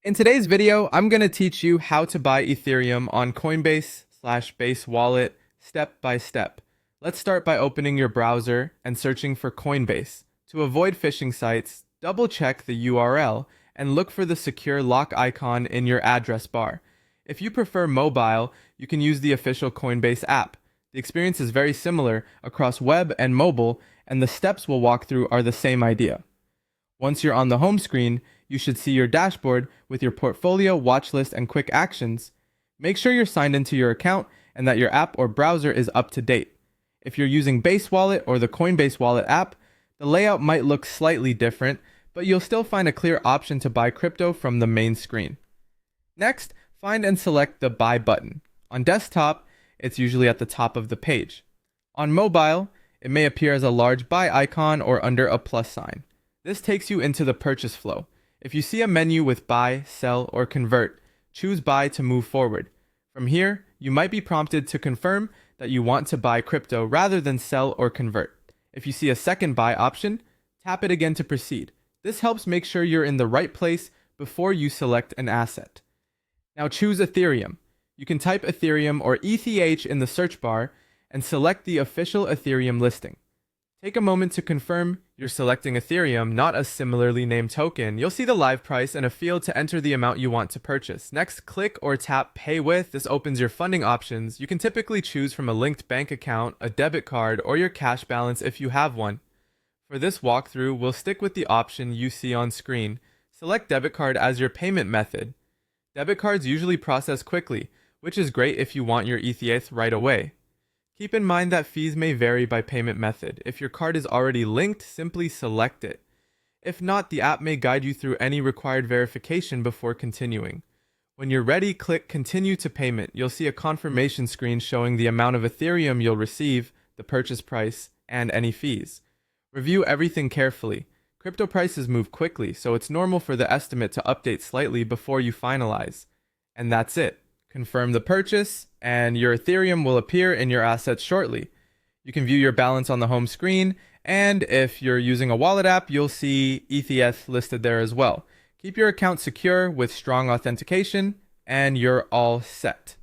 In today's video, I'm going to teach you how to buy Ethereum on Coinbase/Base Wallet step by step. Let's start by opening your browser and searching for Coinbase. To avoid phishing sites, double check the URL and look for the secure lock icon in your address bar. If you prefer mobile, you can use the official Coinbase app. The experience is very similar across web and mobile, and the steps we'll walk through are the same idea. Once you're on the home screen, you should see your dashboard with your portfolio, watch list, and quick actions. Make sure you're signed into your account and that your app or browser is up to date. If you're using Base Wallet or the Coinbase Wallet app, the layout might look slightly different, but you'll still find a clear option to buy crypto from the main screen. Next, find and select the Buy button. On desktop, it's usually at the top of the page. On mobile, it may appear as a large buy icon or under a plus sign. This takes you into the purchase flow. If you see a menu with buy, sell, or convert, choose buy to move forward. From here, you might be prompted to confirm that you want to buy crypto rather than sell or convert. If you see a second buy option, tap it again to proceed. This helps make sure you're in the right place before you select an asset. Now choose Ethereum. You can type Ethereum or ETH in the search bar and select the official Ethereum listing. Take a moment to confirm you're selecting Ethereum, not a similarly named token. You'll see the live price and a field to enter the amount you want to purchase. Next, click or tap Pay With. This opens your funding options. You can typically choose from a linked bank account, a debit card, or your cash balance if you have one. For this walkthrough, we'll stick with the option you see on screen. Select debit card as your payment method. Debit cards usually process quickly, which is great if you want your ETH right away. Keep in mind that fees may vary by payment method. If your card is already linked, simply select it. If not, the app may guide you through any required verification before continuing. When you're ready, click Continue to Payment. You'll see a confirmation screen showing the amount of Ethereum you'll receive, the purchase price, and any fees. Review everything carefully. Crypto prices move quickly, so it's normal for the estimate to update slightly before you finalize. And that's it. Confirm the purchase, and your Ethereum will appear in your assets shortly. You can view your balance on the home screen, and if you're using a wallet app, you'll see ETH listed there as well. Keep your account secure with strong authentication, and you're all set.